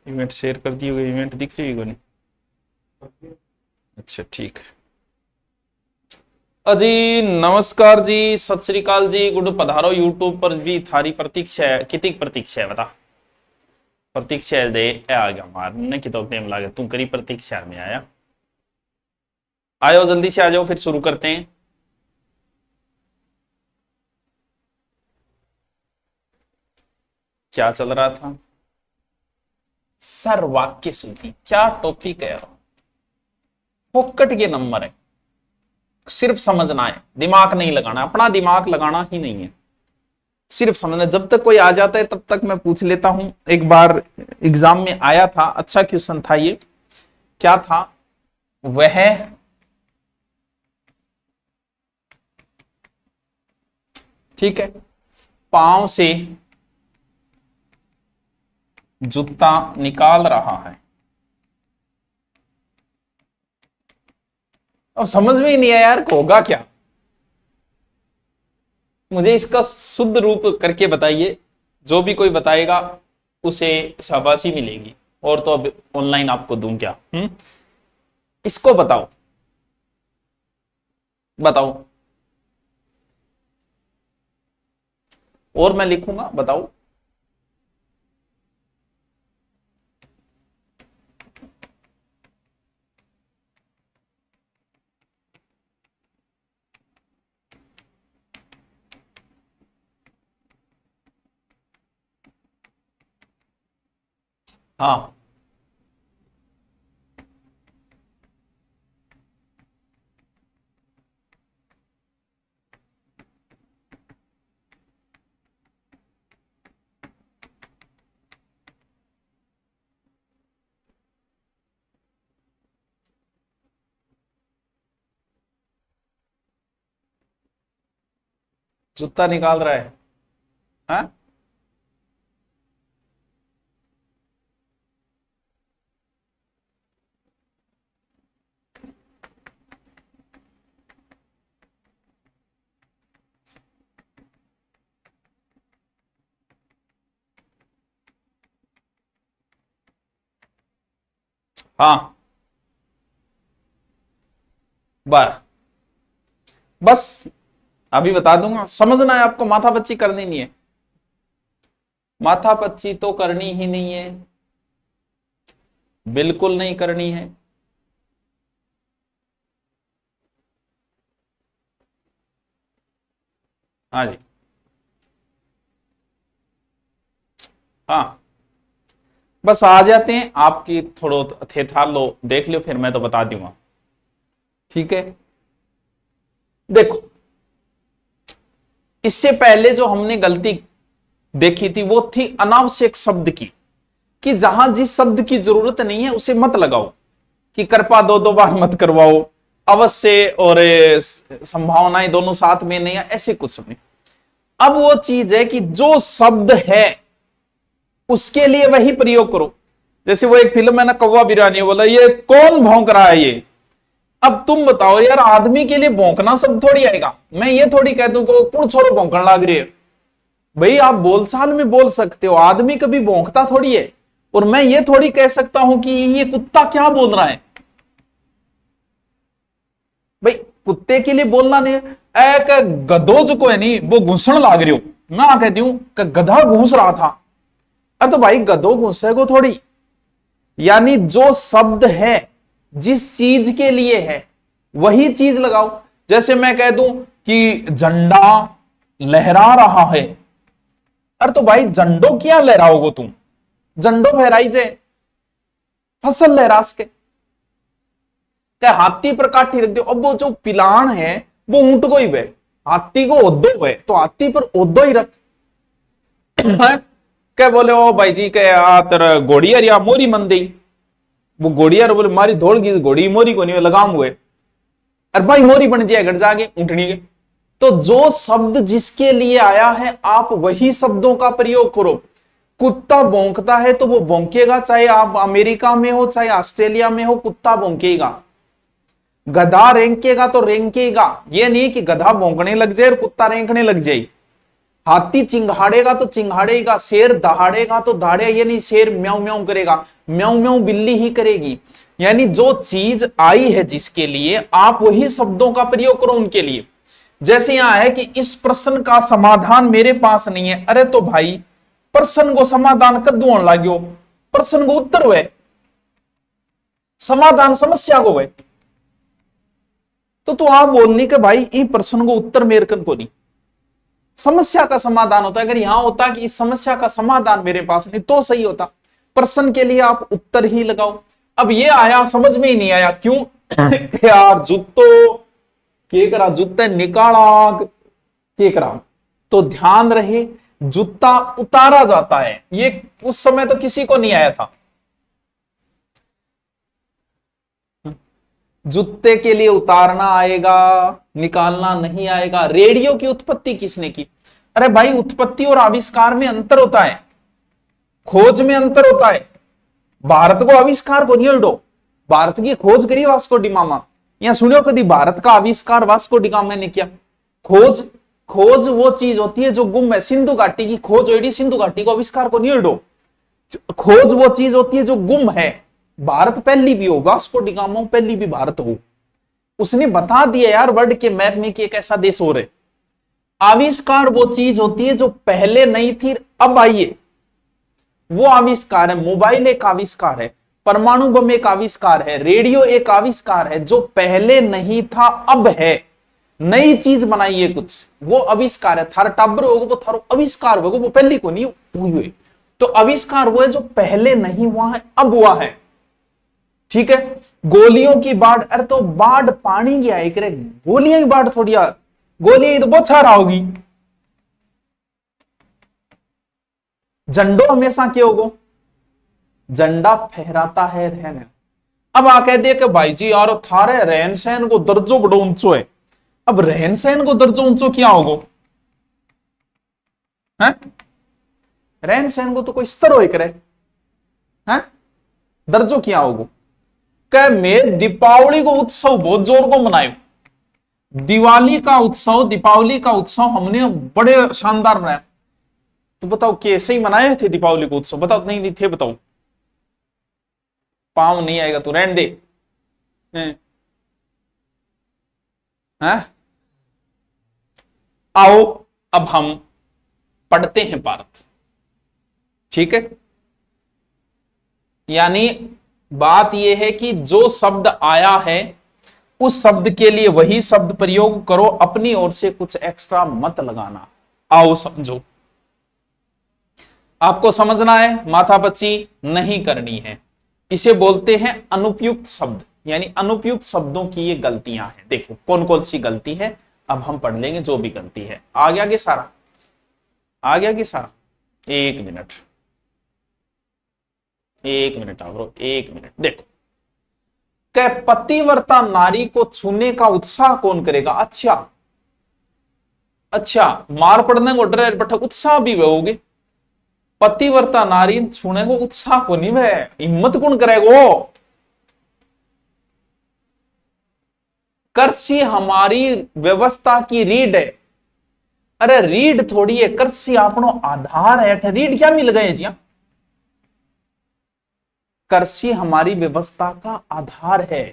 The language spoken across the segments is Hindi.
इवेंट शेयर कर दिए हुए, इवेंट दिख रही है नहीं? अच्छा ठीक है। अजी नमस्कार जी, सत श्री अकाल जी, गुड पधारो यूट्यूब पर भी थारी प्रतीक्षा है। कितनी प्रतीक्षा है बता? प्रतीक्षा है दे आ गया मारने की तो टाइम लागे, तू करी प्रतीक्षा में आया। आयो जल्दी से आ जाओ, फिर शुरू करते हैं। क्या चल रहा था सर? वाक्य शुद्धि क्या टॉपिक है यार, फोकट के नंबर है, सिर्फ समझना है, दिमाग नहीं लगाना, अपना दिमाग लगाना ही नहीं है, सिर्फ समझना। जब तक कोई आ जाता है तब तक मैं पूछ लेता हूं। एक बार एग्जाम में आया था, अच्छा क्वेश्चन था ये। क्या था वह? ठीक है, पांव से जूता निकाल रहा है। अब समझ में ही नहीं आया यार, होगा क्या? मुझे इसका शुद्ध रूप करके बताइए। जो भी कोई बताएगा उसे शाबाशी मिलेगी, और तो अब ऑनलाइन आपको दूं क्या? इसको बताओ, बताओ, और मैं लिखूंगा, बताओ। हाँ, जूता निकाल रहा है। हाँ, हाँ, बस अभी बता दूंगा, समझना है आपको, माथा पच्ची करनी नहीं है। माथा पच्ची तो करनी ही नहीं है, बिल्कुल नहीं करनी है। हाँ जी, हाँ, बस आ जाते हैं। आपकी थोड़ो थे था लो, देख लो, फिर मैं तो बता दूंगा। ठीक है, देखो, इससे पहले जो हमने गलती देखी थी वो थी अनावश्यक शब्द की, कि जहां जिस शब्द की जरूरत नहीं है उसे मत लगाओ, कि कृपा दो दो बार मत करवाओ, अवश्य और संभावनाएं दोनों साथ में नहीं है, ऐसे कुछ नहीं। अब वो चीज है कि जो शब्द है उसके लिए वही प्रयोग करो। जैसे वो एक फिल्म है ना, कौवा बिरानी, बोला ये कौन भौंक रहा है ये। अब तुम बताओ यार, आदमी के लिए भौंकना शब्द थोड़ी आएगा। मैं ये थोड़ी कह दूं कि कुण छोरो भौंकने लग रही है। भाई आप बोलचाल में बोल सकते हो, आदमी कभी भौंकता थोड़ी है। और मैं ये थोड़ी कह सकता हूं कि ये कुत्ता क्या बोल रहा है। भाई कुत्ते के लिए बोलना नहीं, एक गधो जो को है नहीं वो घुसण लाग रही हो, मैं आ कहती हूं कि गधा घूस रहा था। अरे तो भाई गधो घुसे को थोड़ी। यानी जो शब्द है जिस चीज के लिए है वही चीज लगाओ। जैसे मैं कह दूं कि झंडा लहरा रहा है। अरे तो भाई झंडो क्या लहराओगे तुम? झंडो फहराई जे, फसल लहरास के। क्या हाथी पर काठी रख दो। अब वो जो पिलान है वो ऊंट को ही वे, हाथी को ओदो है तो हाथी पर ओदो ही रख। क्या बोले ओ भाई जी के तेरा घोड़िया या मोरी मन दी। वो घोड़िया बोले मारी दौड़ गई घोड़ी, मोरी को नहीं लगाम हुए। अरे भाई मोरी बन जाए घर जाके ऊँटनी के। तो जो शब्द जिसके लिए आया है आप वही शब्दों का प्रयोग करो। कुत्ता भौंकता है तो वो भौंकेगा, चाहे आप अमेरिका में हो चाहे ऑस्ट्रेलिया में हो, कुत्ता भौंकेगा। गधा रेंकेगा तो रेंकेगा, ये नहीं कि गधा भौंकने लग जाए और कुत्ता रेंकने लग जाए। हाथी चिंघाड़ेगा तो चिंघाड़ेगा, शेर दहाड़ेगा तो दहाड़े, यानी शेर म्याऊं म्याऊं करेगा, म्याऊं म्याऊं बिल्ली ही करेगी। यानी जो चीज आई है जिसके लिए, आप वही शब्दों का प्रयोग करो उनके लिए। जैसे यहां है कि इस प्रश्न का समाधान मेरे पास नहीं है, अरे तो भाई प्रश्न को समाधान कद्दू होने लाग्यो, प्रश्न को उत्तर हुए, समाधान समस्या को हुए। तो आप बोलनी कि भाई इस प्रश्न को उत्तर मेरे कन को नहीं, समस्या का समाधान होता है। अगर यहां होता कि इस समस्या का समाधान मेरे पास नहीं तो सही होता, प्रश्न के लिए आप उत्तर ही लगाओ। अब ये आया समझ में ही नहीं आया, क्यों? यार जूतो के करा, जूते निकाला के करा। तो ध्यान रहे जूता उतारा जाता है, ये उस समय तो किसी को नहीं आया था। जूते के लिए उतारना आएगा, निकालना नहीं आएगा। रेडियो की उत्पत्ति किसने की? अरे भाई उत्पत्ति और आविष्कार में अंतर होता है, खोज में अंतर होता है। भारत को आविष्कार को नहीं उल्टो, भारत की खोज करी वास्को डी गामा। यहां सुनियो कभी भारत का आविष्कार वास्को डी गामा ने किया? खोज वो चीज होती है जो गुम है। सिंधु घाटी की खोज हुई, सिंधु घाटी को आविष्कार को नहीं उल्टो। खोज वो चीज होती है जो गुम है। भारत पहली भी हो, वास्को डी गामा पहली भी भारत हो, उसने बता दिया यार वर्ल्ड के मैप में कि एक ऐसा देश हो रहे। आविष्कार वो चीज होती है जो पहले नहीं थी अब आई है, वो आविष्कार है। मोबाइल एक आविष्कार है, परमाणु बम एक आविष्कार है, रेडियो एक आविष्कार है, जो पहले नहीं था अब है। नई चीज बनाई है कुछ, वो आविष्कार है। थार टाबर होगा वो थारो आविष्कार होगा, वो पहले को नहीं हुई। तो आविष्कार वो है जो पहले नहीं हुआ है अब हुआ है। ठीक है। गोलियों की बाढ़, अरे तो बाढ़ पानी की आई करे, गोलियां की बाढ़ थोड़ी आ, गोलियां तो बहुत सारा होगी। झंडो हमेशा क्या होगो? झंडा फहराता है रहने। अब आ कह दिया कि भाई जी यार थारे रहन सहन को दर्जो बड़ो ऊंचो है। अब रहन सहन को दर्जो ऊंचो क्या होगो? है रहन सहन को तो कोई स्तर हो करे, है दर्जो क्या होगो? कह मैं दीपावली को उत्सव बहुत जोर को मनायो, दिवाली का उत्सव, दीपावली का उत्सव हमने बड़े शानदार मनाया। तो बताओ कैसे ही मनाए थे दीपावली को उत्सव? बताओ नहीं थे, बताओ। पांव नहीं आएगा तो रहने दे। हैं? आओ अब हम पढ़ते हैं पार्थ। ठीक है। यानी बात यह है कि जो शब्द आया है उस शब्द के लिए वही शब्द प्रयोग करो, अपनी ओर से कुछ एक्स्ट्रा मत लगाना। आओ समझो। आपको समझना है, माथापच्ची नहीं करनी है। इसे बोलते हैं अनुपयुक्त शब्द, यानी अनुपयुक्त शब्दों की ये गलतियां हैं। देखो कौन कौन सी गलती है, अब हम पढ़ लेंगे जो भी गलती है। आ गया कि सारा? आ गया कि सारा? एक मिनट ब्रो, एक मिनट। देखो क्या पतिव्रता नारी को छूने का उत्साह कौन करेगा? अच्छा मार पड़ने को डर बट उत्साह भी होगे। पतिव्रता नारी छूने को उत्साह को नहीं है, हिम्मत कौन करेगा? कृषि हमारी व्यवस्था की रीढ़ है। अरे रीढ़ थोड़ी है, कृषि अपनो आधार है। रीढ़ क्या मिल गए जी? कृषि हमारी व्यवस्था का आधार है।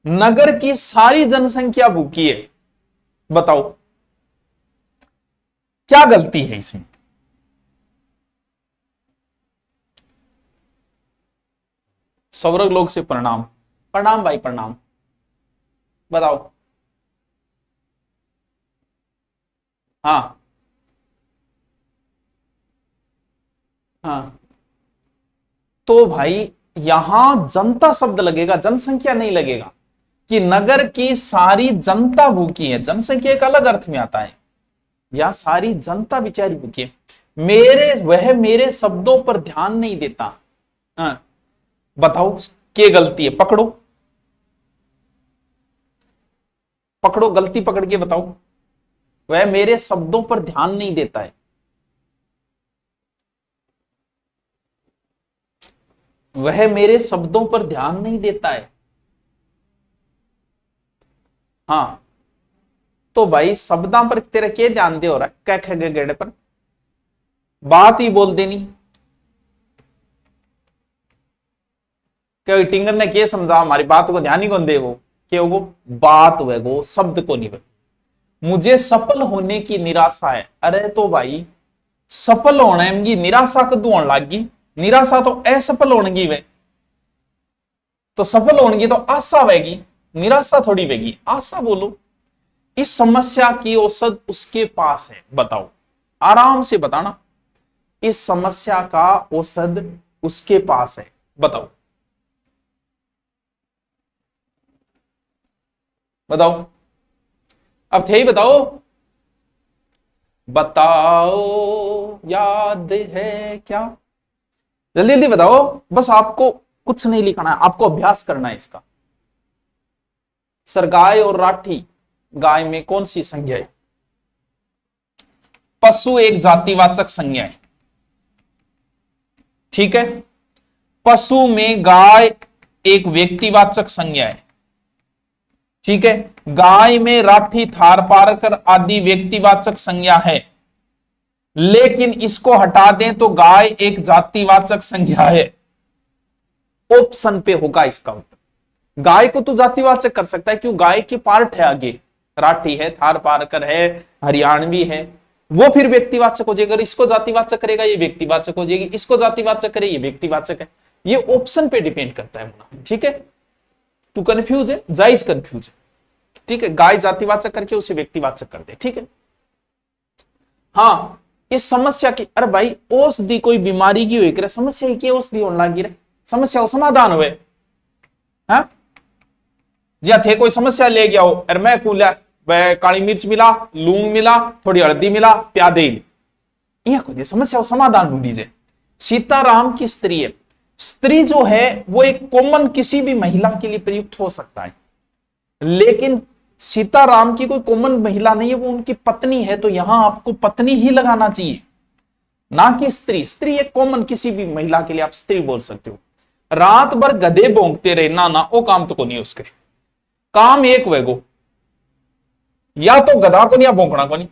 नगर की सारी जनसंख्या भूखी है, बताओ क्या गलती है इसमें? स्वर्ग लोक से प्रणाम, प्रणाम भाई प्रणाम। बताओ। हाँ हाँ, तो भाई यहां जनता शब्द लगेगा, जनसंख्या नहीं लगेगा। कि नगर की सारी जनता भूखी है, जनसंख्या एक अलग अर्थ में आता है। या सारी जनता बेचारी भूखी है। वह मेरे शब्दों पर ध्यान नहीं देता। हाँ, बताओ क्या गलती है? पकड़ो पकड़ो, गलती पकड़ के बताओ। वह मेरे शब्दों पर ध्यान नहीं देता है। वह मेरे शब्दों पर ध्यान नहीं देता है। हाँ, तो भाई शब्दों पर तेरा क्या ध्यान दे हो रहा है? कह ख ग गेड़े पर बात ही बोल देनी। क्या टिंगर ने क्या समझा, हमारी बात को ध्यान ही कौन दे, वो क्या वो बात हुए, वो शब्द को नहीं। मुझे सफल होने की निराशा है। अरे तो भाई सफल होने की निराशा कदू होने लगी, निराशा तो असफल होने की वे, तो सफल होने की तो आशा वेगी, निराशा थोड़ी वेगी, आशा बोलो। इस समस्या की औसत उसके पास है, बताओ, आराम से बताना। इस समस्या का औसत उसके पास है, बताओ बताओ, अब थे ही बताओ, बताओ याद है क्या, जल्दी जल्दी बताओ। बस आपको कुछ नहीं लिखना है, आपको अभ्यास करना है इसका। सर गाय और राठी, गाय में कौन सी संज्ञा है? पशु एक जातिवाचक संज्ञा है, ठीक है। पशु में गाय एक व्यक्तिवाचक संज्ञा है, ठीक है। गाय में राठी, थारपारकर आदि व्यक्तिवाचक संज्ञा है, लेकिन इसको हटा दें तो गाय एक जातिवाचक संज्ञा है। ऑप्शन पे होगा इसका उत्तर। गाय को तो जातिवाचक कर सकता है, क्यों, गाय के पार्ट है आगे, राठी है, थारपारकर है, हरियाणवी है, वो फिर व्यक्तिवाचक हो जाएगा। अगर इसको जातिवाचक करेगा ये व्यक्तिवाचक हो जाएगी, इसको जातिवाचक करे ये व्यक्तिवाचक है। ये ऑप्शन पे डिपेंड करता है, ठीक है। तू कंफ्यूज है, जायज कंफ्यूज है, ठीक है। गाय जातिवाचक करके उसे व्यक्तिवाचक कर दे, ठीक है। हाँ, इस समस्या की, अरे भाई औषधि कोई बीमारी की हुई करे, समस्या ही की औषधि होने लगी रे, समस्या हो समाधान हुए। हाँ जी, थे कोई समस्या ले गया हो, अरे मैं कूला काली मिर्च मिला, लूंग मिला, थोड़ी हल्दी मिला, प्यादे को समस्या हो समाधान ढूंढ लीजिए। सीताराम की स्त्री है, स्त्री जो है वो एक कॉमन किसी भी महिला के लिए प्रयुक्त हो सकता है, लेकिन सीताराम की कोई कॉमन महिला नहीं है, वो उनकी पत्नी है, तो यहां आपको पत्नी ही लगाना चाहिए, ना कि स्त्री। स्त्री एक कॉमन किसी भी महिला के लिए आप स्त्री बोल सकते हो। रात भर गधे भोंकते रहे, ना वो काम तो को नहीं उसके, काम एक वेगो, या तो गधा को नहीं या भोंकना को नहीं।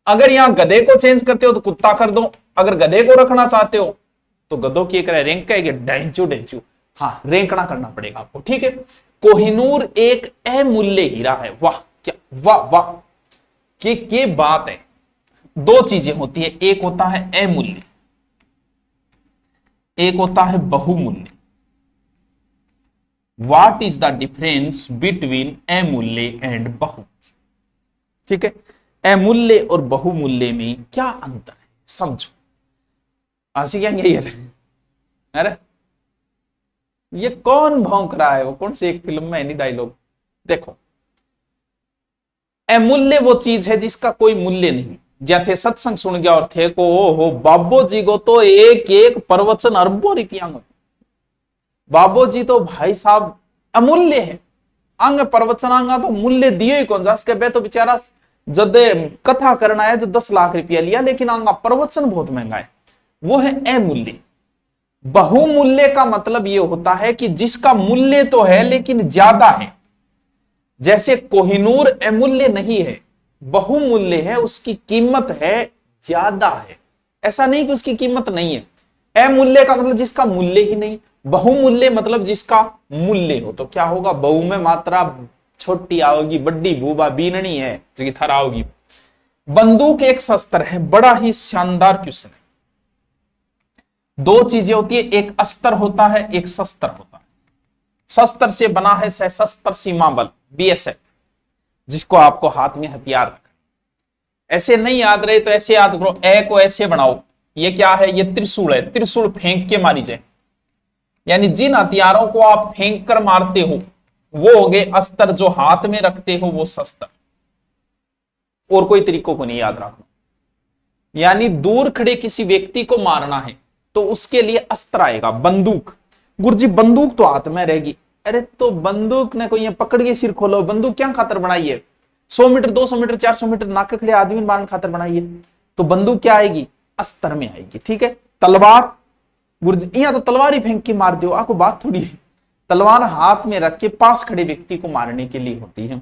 अगर यहां गधे को चेंज करते हो तो कुत्ता कर दो, अगर गधे को रखना चाहते हो तो गधों की एक रैंक कहेगी डेंचू डेंचू, हाँ रेंकना करना पड़ेगा आपको, ठीक है। कोहिनूर एक अमूल्य हीरा है, वाह क्या, वाह वाह, के बात है। दो चीजें होती है, एक होता है अमूल्य, एक होता है बहुमूल्य। What is the difference between अमूल्य एंड बहु, ठीक है। अमूल्य और बहुमूल्य में क्या अंतर है, समझो। आशी क्या यही है, अरे ये कौन भौंक रहा है, वो कौन सी एक फिल्म में नहीं डायलॉग, देखो। अमूल्य वो चीज है जिसका कोई मूल्य नहीं। जैसे सत्संग सुन गया और थे को हो बाबो जी को तो एक एक प्रवचन अरबों रुपया में, बाबो जी तो भाई साहब अमूल्य है। अंग प्रवचन आंगा तो मूल्य दिए ही कौन जा सके, बे तो बेचारा जब कथा करना है जो 10 लाख रुपया लिया, लेकिन आंगा प्रवचन बहुत महंगा है, वो है अमूल्य। बहुमूल्य का मतलब यह होता है कि जिसका मूल्य तो है लेकिन ज्यादा है। जैसे कोहिनूर अमूल्य नहीं है, बहुमूल्य है, उसकी कीमत है, ज्यादा है। ऐसा नहीं कि उसकी कीमत नहीं है। अमूल्य का मतलब जिसका मूल्य ही नहीं, बहुमूल्य मतलब जिसका मूल्य हो। तो क्या होगा, बहु में मात्रा छोटी आओगी, बड्डी भूबा बीननी है जो थरा होगी। बंदूक एक शस्त्र है, बड़ा ही शानदार क्वेश्चन है। दो चीजें होती है, एक अस्त्र होता है, एक शस्त्र होता है। शस्त्र से बना है सशस्त्र सीमा बल, बीएसएफ, जिसको आपको हाथ में हथियार रखना। ऐसे नहीं याद रहे तो ऐसे याद करो, ए को ऐसे बनाओ, ये क्या है, ये त्रिशूल है, त्रिशूल फेंक के मारी जाए, यानी जिन हथियारों को आप फेंक कर मारते हो वो हो गए अस्त्र, जो हाथ में रखते हो वो शस्त्र। और कोई तरीकों को नहीं याद रखना। यानी दूर खड़े किसी व्यक्ति को मारना है तो उसके लिए अस्त्र आएगा, बंदूक। गुरुजी बंदूक तो हाथ में रहेगी, अरे तो बंदूक ने कोई पकड़ के सिर खोलो, बंदूक क्या खातर बनाई है, 100 मीटर 200 मीटर 400 मीटर नाके खड़े आदमी मारने खातर बनाई है, तो बंदूक क्या आएगी, अस्त्र में आएगी, ठीक है। तलवार, गुरुजी यहाँ तो तलवार ही फेंक के मार दो, आपको बात थोड़ी है। तलवार हाथ में रख के पास खड़े व्यक्ति को मारने के लिए होती है,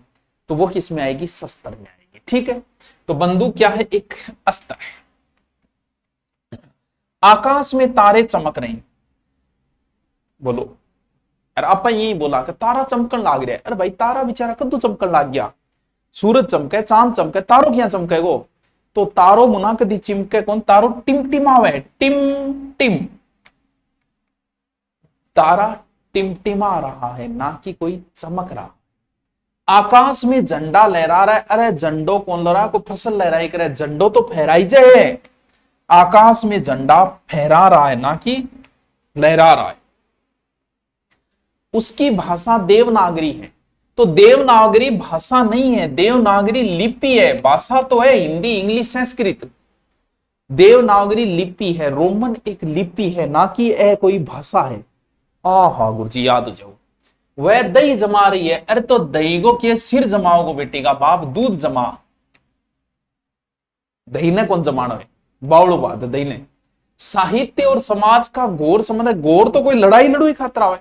तो वो किस में आएगी, शस्त्र में आएगी, ठीक है। तो बंदूक क्या है, एक अस्त्र है। आकाश में तारे चमक रहे हैं। बोलो यार, अपन यही बोला कि तारा चमकन लाग रहा है। अरे भाई तारा बेचारा कद्दू चमकन लाग गया, सूरज चमके, चांद चमके, तारो क्या चमके गो? तो तारो मुना कदी चिमके कौन? तारो टिमटिमावे, टिम टिम। तारा टिमटिमा रहा है, ना कि कोई चमक रहा। आकाश में झंडा लहरा रहा है। अरे झंडो कौन लहरा? कोई फसल लहराई करे, झंडो तो फहराई जाए। आकाश में झंडा फहरा रहा है, ना कि लहरा रहा है। उसकी भाषा देवनागरी है। तो देवनागरी भाषा नहीं है, देवनागरी लिपि है। भाषा तो है हिंदी, इंग्लिश, संस्कृत। देवनागरी लिपि है, रोमन एक लिपि है, ना कि कोई भाषा है। हाँ गुरुजी याद हो जाओ। वह दही जमा रही है। अरे तो दही को के सिर जमाओगे बेटी का बाप? दूध जमा। दही ने कौन जमाना है? बावड़ो बात है दही ने। साहित्य और समाज का घोर संबंध है। घोर तो कोई लड़ाई लड़ोई खातर आवे,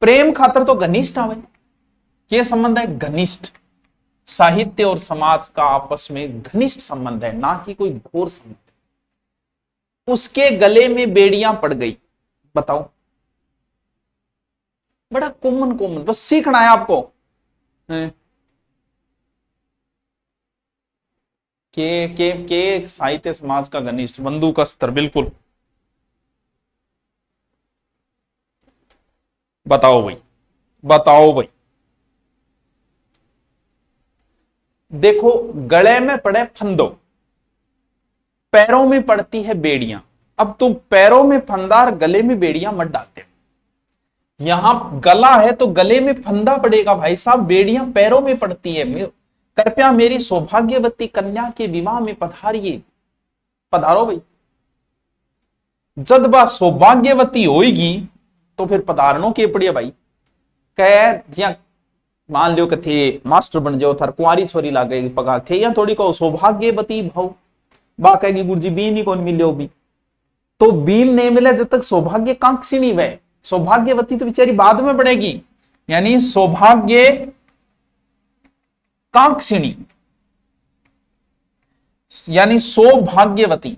प्रेम खातर तो घनिष्ठ आवे। क्या संबंध है? घनिष्ठ। साहित्य और समाज का आपस में घनिष्ठ संबंध है, ना कि कोई घोर संबंध है। उसके गले में बेड़ियां पड़ गई। बताओ, बड़ा कॉमन कॉमन, बस सीखना है आपको। के साहित्य समाज का घनिष्ठ, बंदूक अस्त्र, बिल्कुल। बताओ भाई, बताओ भाई। देखो, गले में पड़े फंदो, पैरों में पड़ती है बेड़ियां। अब तुम पैरों में फंदा और गले में बेड़ियां मत डालते। यहां गला है तो गले में फंदा पड़ेगा भाई साहब, बेड़ियां पैरों में पड़ती है। कृपया मेरी सौभाग्यवती कन्या के विवाह में पधारिए। पधारो भाई। जब बात सौभाग्यवती होगी तो फिर पधारनो के पड़िया भाई। कह जिया मान लियो कि थे मास्टर बन जाओ, थर कुंवारी छोरी लागे पगा थे, या थोड़ी को सौभाग्यवती भाव बा कहेगी गुरुजी बीन ही कौन मिले भी। तो बीन नहीं मिले जब तक सौभाग्य कांक्षी नहीं वह। सौभाग्यवती तो बेचारी बाद में बढ़ेगी, यानी सौभाग्य कांक्षिणी, यानी सौभाग्यवती।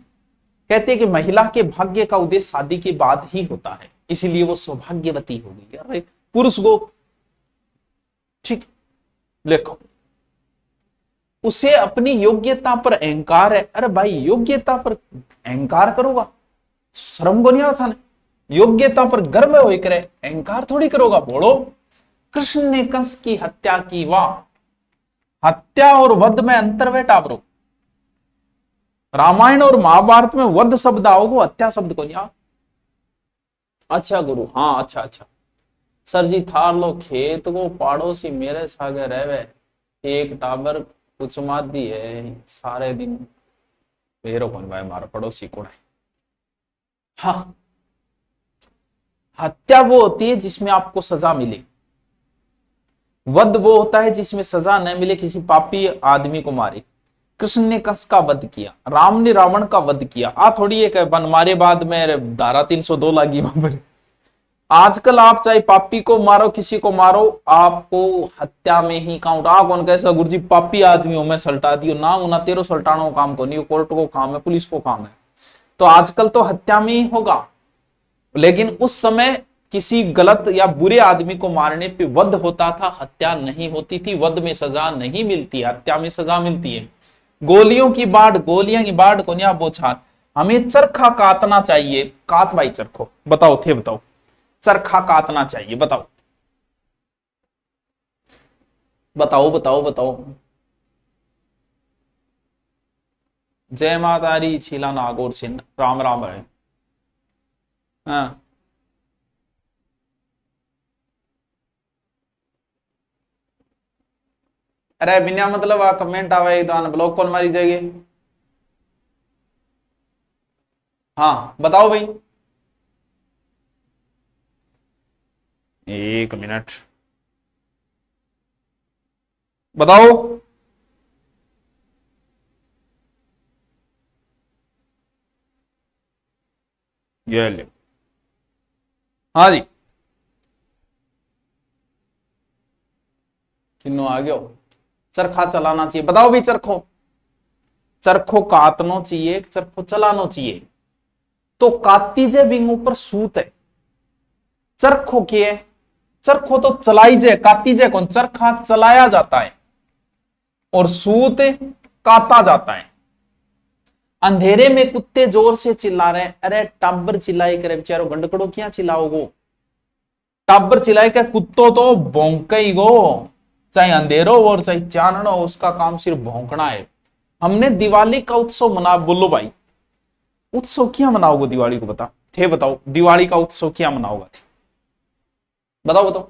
कहते हैं कि महिला के भाग्य का उदय शादी के बाद ही होता है, इसलिए वो सौभाग्यवती हो गई। अरे पुरुष को ठीक लिखो, उसे अपनी योग्यता पर अहंकार है। अरे भाई योग्यता पर अहंकार करोगा, शर्म को नहीं आता ना? योग्यता पर गर्व हो करे, अहंकार थोड़ी करोगा। बोलो, कृष्ण ने कंस की हत्या की, वाह। हत्या और वध में अंतर बेटा ब्रो। रामायण और महाभारत में वध शब्द आओगे, हत्या शब्द को नहीं आओ। अच्छा गुरु, हाँ अच्छा अच्छा। सर जी थार लो खेत को पाड़ोसी मेरे सागे रहवे, एक टाबर कुछ मादी है सारे दिन। मेरे कौन भाई, हमारा पड़ोसी कौन है? हाँ, हत्या वो होती है जिसमें आपको सजा मिले, वध वो होता है जिसमें सजा न मिले, किसी पापी आदमी को मारे। कृष्ण ने कंस का वध किया, राम ने रावण का वध किया। आ थोड़ी एक बन मारे बाद में धारा 302 लागी वहां पर। आजकल आप चाहे पापी को मारो, किसी को मारो, आपको हत्या में ही काउंट। आ कौन कैसा गुरुजी पापी आदमी हो मैं सल्टा दियो ना, उना तेरो सल्टानो काम को नहीं, कोर्ट को काम है, पुलिस को काम है। तो आजकल तो हत्या में ही होगा, लेकिन उस समय किसी गलत या बुरे आदमी को मारने पे वध होता था, हत्या नहीं होती थी। वध में सजा नहीं मिलती है, हत्या में सजा मिलती है। गोलियों की बाढ़, गोलियां की बाढ़ को नहीं बोछार। हमें चरखा काटना चाहिए। काट भाई चरखो, बताओ थे बताओ, चरखा काटना चाहिए, बताओ बताओ बताओ बताओ। जय माता दी, छीला नागौर सिंह, राम राम है। हाँ अरे बिना मतलब आ कमेंट आवे तो ब्लॉक कौन मारी जाएगी? हाँ बताओ भाई, एक मिनट बताओ। ये ले, हाँ जी किन्नो आ गयो। चरखा चलाना चाहिए, बताओ भी। चरखो, चरखो काटनो चाहिए, चरखो चलानो चाहिए। तो कातीजे बिंग ऊपर सूत है, चरखो के है, चरखो तो चलाई जे, कातीजे कौन, चरखा चलाया जाता है और सूत काता जाता है। अंधेरे में कुत्ते जोर से चिल्ला रहे हैं, अरे टाबर चिल्लाई करे बेचारो, गंडकड़ो क्या चिल्लाओगो, टाबर चिल्लाए क्या, कुत्तो तो भौंके ही गो, चाहे अंधेरो और चाहे चाननो, उसका काम सिर्फ भौंकना है। हमने दिवाली का उत्सव मना, बोलो भाई उत्सव क्या मनाओगे दिवाली को, बताओ दिवाली का उत्सव क्या मनाओगा थे, बताओ।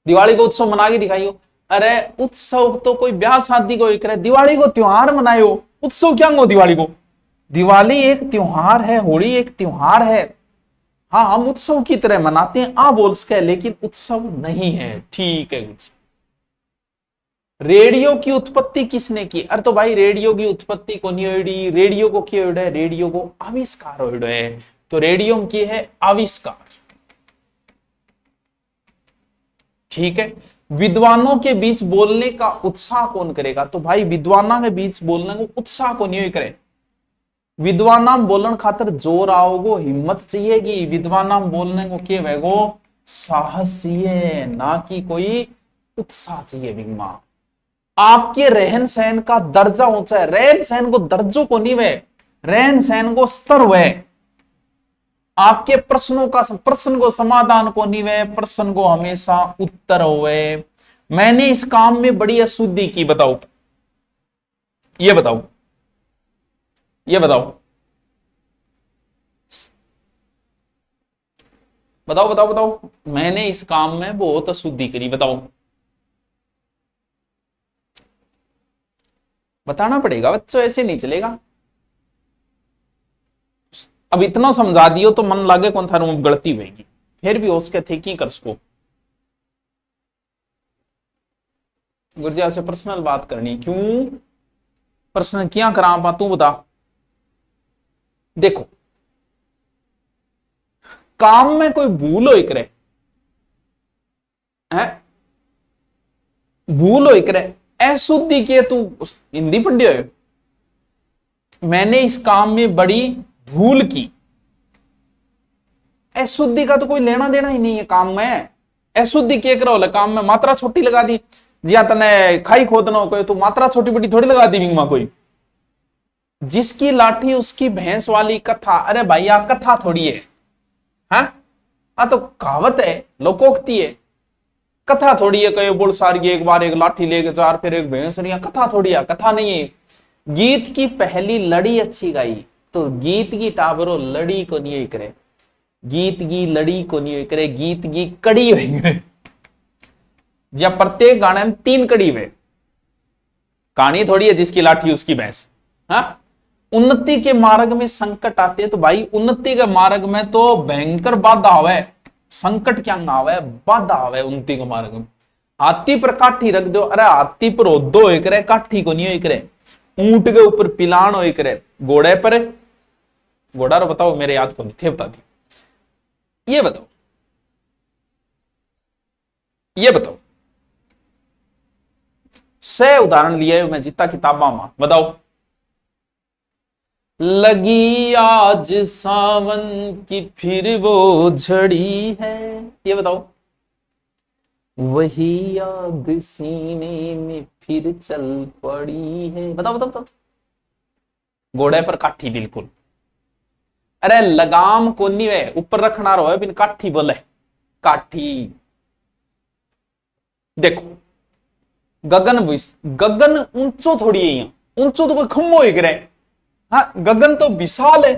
दिवाली को उत्सव मना के दिखाइयो। अरे उत्सव तो कोई ब्याह शादी को करे, दिवाली को त्योहार मनायो, उत्सव क्या हो दिवाली को। दिवाली एक त्योहार है, होली एक त्योहार है, हाँ हम उत्सव की तरह मनाते हैं आ बोल सके, लेकिन उत्सव नहीं है, ठीक है कुछ। रेडियो की उत्पत्ति किसने की, अरे तो भाई रेडियो की उत्पत्ति को नहीं हुई, रेडियो को क्या हुआ है, रेडियो को आविष्कार हुआ है, तो रेडियो की है आविष्कार, ठीक है। विद्वानों के बीच बोलने का उत्साह कौन करेगा, तो भाई विद्वानों के बीच बोलने को उत्साह को नहीं करे, विद्वान बोलन खातर जोर आओगो, हिम्मत चाहिएगी, विद्वान बोलने को के वेगो साहस चाहिए, ना कि कोई उत्साह चाहिए। विगमा आपके रहन सहन का दर्जा ऊंचा है, रहन सहन को दर्जों को नहीं वे, रहन सहन को स्तर हुए, आपके प्रश्नों का प्रश्न को समाधान को नहीं वे, प्रश्न को हमेशा उत्तर हुए। मैंने इस काम में बड़ी अशुद्धि की, बताओ ये बताओ, ये बताओ बताओ बताओ बताओ, मैंने इस काम में बहुत अशुद्धि करी, बताओ, बताना पड़ेगा बच्चों, ऐसे नहीं चलेगा। अब इतना समझा दियो तो मन लागे कौन था रूम गलती होगी, फिर भी उसके थे की कर सको। गुरजिया से पर्सनल बात करनी, क्यों पर्सनल क्या करा पा, तू बता। देखो काम में कोई भूल हो करे है, भूल हो करे, अशुद्धि के तू हिंदी पढ़ी हो, मैंने इस काम में बड़ी भूल की, अशुद्धि का तो कोई लेना देना ही नहीं है काम में। अशुद्धि के करो काम में, मात्रा छोटी लगा दी, जिया तने खाई खोदना कोई तो मात्रा छोटी बड़ी थोड़ी लगा दी बिंगमा कोई, जिसकी लाठी उसकी भैंस वाली कथा, अरे भैया कथा थोड़ी है, हाँ तो कहावत है, लोकोक्ति है, कथा थोड़ी है, कई बोल सारी एक बार एक लाठी लेके चार फिर एक भैंस, नहीं कथा थोड़ी है, कथा नहीं है। गीत की पहली लड़ी अच्छी गाई, तो गीत की टाबरो लड़ी को नहीं करे, गीत की लड़ी को नहीं करे, गीत की कड़ी हो करे, या प्रत्येक गाने में 3 कड़ी हुए, कहानी थोड़ी है जिसकी लाठी उसकी भैंस। हाँ उन्नति के मार्ग में संकट आते हैं, तो भाई उन्नति के मार्ग में तो भयंकर बाधा आवे, संकट क्या आवे, बाधा आवे उन्नति के मार्ग में। हाथी पर काठी रख दो, अरे हाथी पर ओदो हो करे, काठी को नहीं हो करे, ऊंट के ऊपर पिलान हो करे, घोड़े पर, घोड़ा रो बताओ मेरे याद को नहीं थे, बता दी, ये बताओ, ये बताओ, से उदाहरण लिए मैं जितना किताबा में, बताओ। लगी आज सावन की फिर वो झड़ी है, ये बताओ। वही याद सीने में फिर चल पड़ी है, बताओ बताओ बताओ। घोड़े पर काठी बिल्कुल, अरे लगाम को नहीं वे ऊपर रखना रो है, बिन काठी बोले काठी। देखो गगन ऊंचो थोड़ी है, यहाँ ऊंचो तो कोई खम्बो ही करे, हाँ गगन तो विशाल है,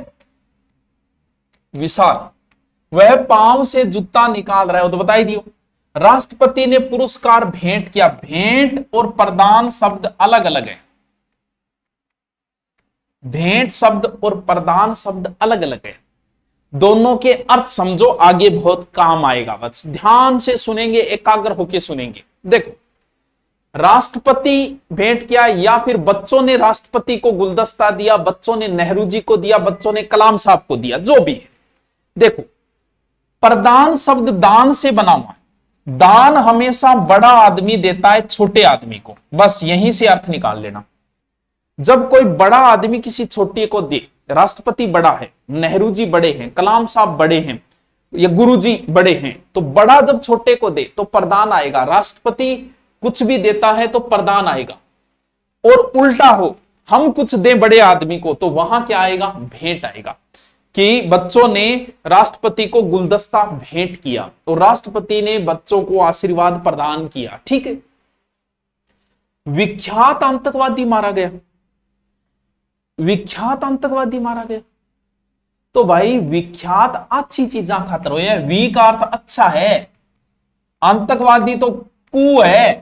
विशाल, वह पांव से जूता निकाल रहा है, तो बता ही दियो। राष्ट्रपति ने पुरस्कार भेंट किया, भेंट और प्रदान शब्द अलग अलग है, भेंट शब्द और प्रदान शब्द अलग अलग है, दोनों के अर्थ समझो, आगे बहुत काम आएगा, बस ध्यान से सुनेंगे, एकाग्र होकर सुनेंगे। देखो राष्ट्रपति भेंट किया, या फिर बच्चों ने राष्ट्रपति को गुलदस्ता दिया, बच्चों ने नेहरू जी को दिया, बच्चों ने कलाम साहब को दिया, जो भी है। देखो प्रदान शब्द दान से बना हुआ है, दान हमेशा बड़ा आदमी देता है छोटे आदमी को, बस यहीं से अर्थ निकाल लेना। जब कोई बड़ा आदमी किसी छोटे को दे, राष्ट्रपति बड़ा है, नेहरू जी बड़े हैं, कलाम साहब बड़े हैं, या गुरु जी बड़े हैं, तो बड़ा जब छोटे को दे तो प्रदान आएगा। राष्ट्रपति कुछ भी देता है तो प्रदान आएगा। और उल्टा हो, हम कुछ दें बड़े आदमी को तो वहां क्या आएगा, भेंट आएगा। कि बच्चों ने राष्ट्रपति को गुलदस्ता भेंट किया तो राष्ट्रपति ने बच्चों को आशीर्वाद प्रदान किया, ठीक है। विख्यात आतंकवादी मारा गया, विख्यात आतंकवादी मारा गया, तो भाई विख्यात अच्छी चीजा खातर हो, वी का अर्थ अच्छा है। आतंकवादी तो कू है,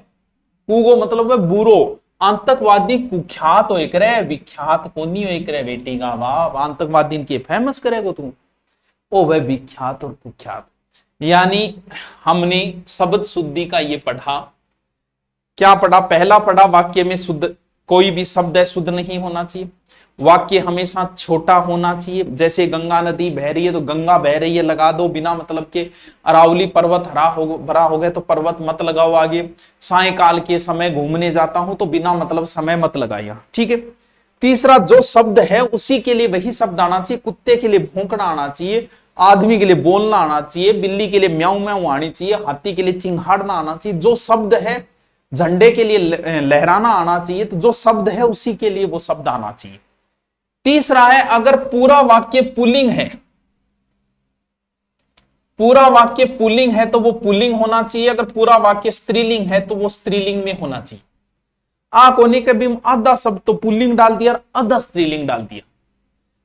कू को मतलब है बुरो। आतंकवादी कुख्यात हो करे, विख्यात को नहीं हो करे। बेटी का बाप आतंकवादी इनके फेमस करेगो तू, ओ वह विख्यात और कुख्यात। यानी हमने शब्द शुद्धि का ये पढ़ा, क्या पढ़ा, पहला पढ़ा वाक्य में शुद्ध, कोई भी शब्द है शुद्ध नहीं होना चाहिए। वाक्य हमेशा छोटा होना चाहिए। जैसे गंगा नदी बह रही है तो गंगा बह रही है लगा दो बिना मतलब के। अरावली पर्वत भरा हो गया तो पर्वत मत लगाओ आगे। सायकाल के समय घूमने जाता हूं तो बिना मतलब समय मत लगाइए, ठीक है। तीसरा, जो शब्द है उसी के लिए वही शब्द आना चाहिए। कुत्ते के लिए भौंकना आना चाहिए, आदमी के लिए बोलना आना चाहिए, बिल्ली के लिए म्याऊ म्याऊ आनी चाहिए, हाथी के लिए चिंघाड़ना आना चाहिए। जो शब्द है, झंडे के लिए लहराना आना चाहिए, तो जो शब्द है उसी के लिए वो शब्द आना चाहिए। तीसरा है, अगर पूरा वाक्य पुल्लिंग है, पूरा वाक्य पुल्लिंग है तो वो पुल्लिंग होना चाहिए। अगर पूरा वाक्य स्त्रीलिंग है तो वो स्त्रीलिंग में होना चाहिए। आ कोने के भी आधा शब्द तो पुल्लिंग डाल दिया, आधा स्त्रीलिंग डाल दिया।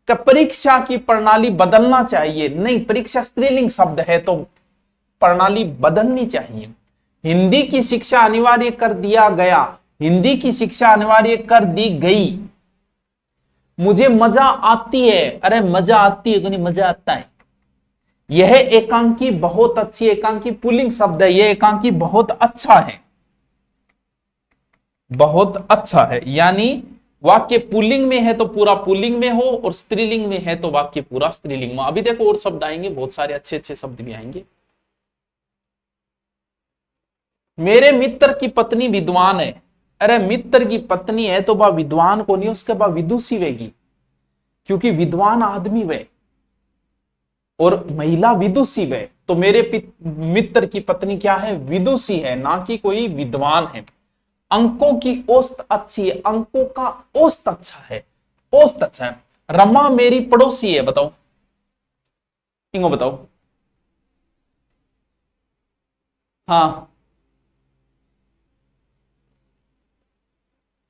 क्या परीक्षा की प्रणाली बदलना चाहिए? नहीं, परीक्षा स्त्रीलिंग शब्द है तो प्रणाली बदलनी चाहिए। हिंदी की शिक्षा अनिवार्य कर दिया गया, हिंदी की शिक्षा अनिवार्य कर दी गई। मुझे मजा आती है, अरे मजा आती है, नहीं मजा आता है। यह एकांकी बहुत अच्छी, एकांकी पुल्लिंग शब्द है, यह एकांकी बहुत अच्छा है, बहुत अच्छा है। यानी वाक्य पुल्लिंग में है तो पूरा पुल्लिंग में हो, और स्त्रीलिंग में है तो वाक्य पूरा स्त्रीलिंग में। अभी देखो और शब्द आएंगे, बहुत सारे अच्छे अच्छे शब्द भी आएंगे। मेरे मित्र की पत्नी विद्वान है, अरे मित्र की पत्नी है तो वह विद्वान को नहीं, उसके बाद विदुषी वेगी, क्योंकि विद्वान आदमी वे और महिला विदुषी वे। तो मेरे मित्र की पत्नी क्या है, विदुषी है, ना कि कोई विद्वान है। अंकों की औसत अच्छी है, अंकों का औसत अच्छा है, औसत अच्छा है। रमा मेरी पड़ोसी है, बताओ इंगो बताओ। हाँ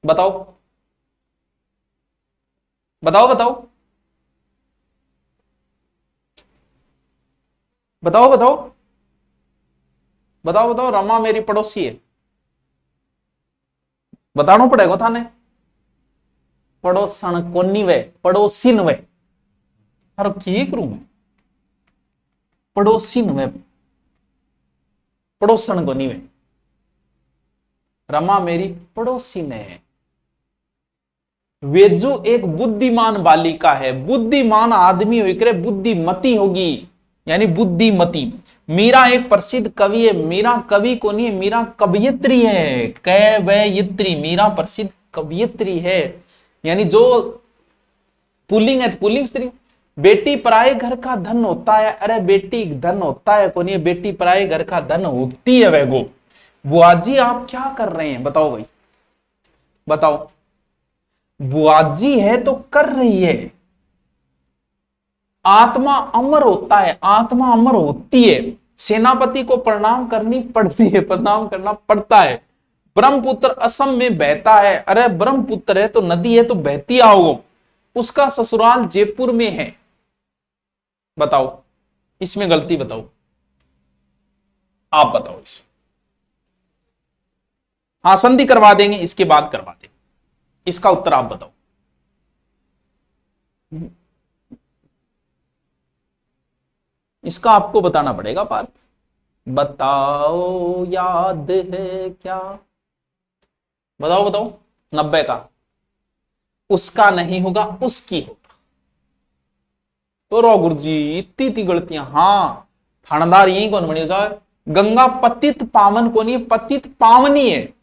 बताओ बताओ बताओ बताओ बताओ बताओ बताओ। रमा मेरी पड़ोसी है, बताना पड़ेगा थाने। पड़ोसन कोनी वे, पड़ोसिन वे, अरे की करूं मैं, पड़ोसिन वे, पड़ोसन कोनी वे। रमा मेरी पड़ोसिन है। वेजू एक बुद्धिमान बालिका है, बुद्धिमान आदमी होकर बुद्धिमती होगी, यानी बुद्धिमती। मीरा एक प्रसिद्ध कवि है, मीरा कवि को नहीं है, मीरा कवयित्री है, कवयित्री। मीरा प्रसिद्ध कवयित्री है, यानी जो पुल्लिंग है तो पुल्लिंग स्त्री। बेटी पराये घर का धन होता है, अरे बेटी धन होता है को नहीं, बेटी पराये घर का धन होती है वह गो। बुआ जी आप क्या कर रहे हैं, बताओ भाई बताओ। बुआ जी है तो कर रही है। आत्मा अमर होता है, आत्मा अमर होती है। सेनापति को प्रणाम करनी पड़ती है, प्रणाम करना पड़ता है। ब्रह्मपुत्र असम में बहता है, अरे ब्रह्मपुत्र है तो नदी है तो बहती आओ। उसका ससुराल जयपुर में है, बताओ इसमें गलती बताओ, आप बताओ इसमें। हाँ संधि करवा देंगे, इसके बाद करवा देंगे, इसका उत्तर आप बताओ। इसका आपको बताना पड़ेगा पार्थ, बताओ याद है क्या, बताओ बताओ। 90 का, उसका नहीं होगा उसकी होगा। तो रो गुरु जी इतनी गलतियां, हाँ थानेदार यही कौन बनी जाए, गंगा पतित पावन को नहीं, पतित पावनी है।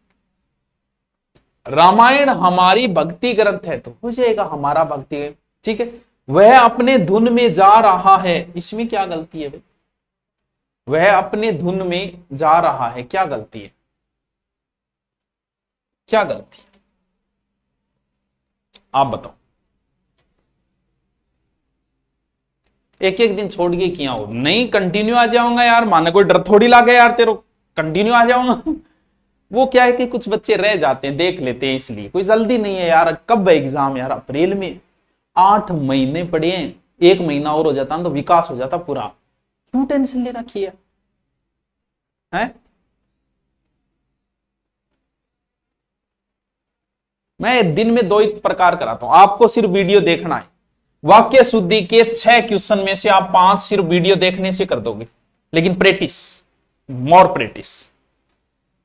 रामायण हमारी भक्ति ग्रंथ है तो हो जाएगा हमारा भक्ति, ठीक है। वह अपने धुन में जा रहा है, इसमें क्या गलती है भाई? वह अपने धुन में जा रहा है, क्या गलती है? क्या गलती है आप बताओ। एक एक दिन छोड़ के किया हो, नहीं कंटिन्यू आ जाऊंगा यार, माने कोई डर थोड़ी लागे यार तेरे, कंटिन्यू आ जाऊंगा। वो क्या है कि कुछ बच्चे रह जाते हैं, देख लेते हैं, इसलिए कोई जल्दी नहीं है यार। कब है एग्जाम यार? अप्रैल में। 8 महीने पड़े हैं, 1 महीना और हो जाता तो विकास हो जाता पूरा। क्यों टेंशन ले रखी है? मैं दिन में 2 ही प्रकार कराता हूं, आपको सिर्फ वीडियो देखना है। वाक्य शुद्धि के 6 क्वेश्चन में से आप 5 सिर्फ वीडियो देखने से कर दोगे, लेकिन प्रैक्टिस, मोर प्रैक्टिस।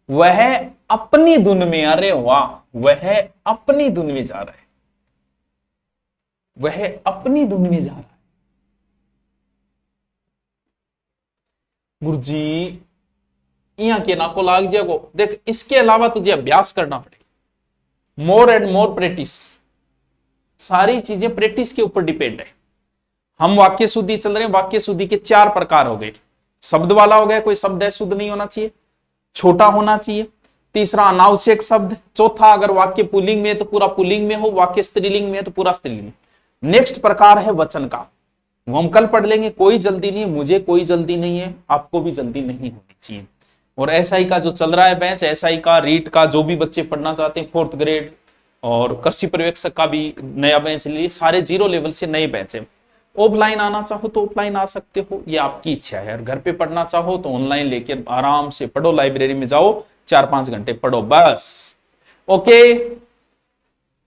वह अपनी धुन में, अरे वाह, वह अपनी धुन में जा रहा है, वह अपनी धुन में जा रहा है। गुरुजी यहां के ना को लाग जाएगो, देख इसके अलावा तुझे अभ्यास करना पड़ेगा, मोर एंड मोर प्रैक्टिस। सारी चीजें प्रैक्टिस के ऊपर डिपेंड है। हम वाक्य शुद्धि चल रहे हैं, वाक्य शुद्धि के 4 प्रकार हो गए। शब्द वाला हो गया, कोई शब्द है शुद्ध नहीं होना चाहिए, छोटा होना चाहिए। तीसरा अनावश्यक शब्द। चौथा अगर वाक्य पुल्लिंग में है तो पूरा पुल्लिंग में हो, वाक्य स्त्रीलिंग में है तो पूरा स्त्रीलिंग। नेक्स्ट प्रकार है वचन का, वो हम कल पढ़ लेंगे। कोई जल्दी नहीं है, मुझे कोई जल्दी नहीं है, आपको भी जल्दी नहीं होनी चाहिए। और एसआई का जो चल रहा है बैच, एसआई का, रीट का, जो भी बच्चे पढ़ना चाहते हैं 4th ग्रेड, और कृषि पर्यवेक्षक का भी नया बैच लिए, सारे 0 लेवल से नए बैच है। ऑफलाइन आना चाहो तो ऑफलाइन आ सकते हो, ये आपकी इच्छा है। घर पे पढ़ना चाहो तो ऑनलाइन लेकर आराम से पढ़ो, लाइब्रेरी में जाओ, 4-5 घंटे पढ़ो बस। ओके।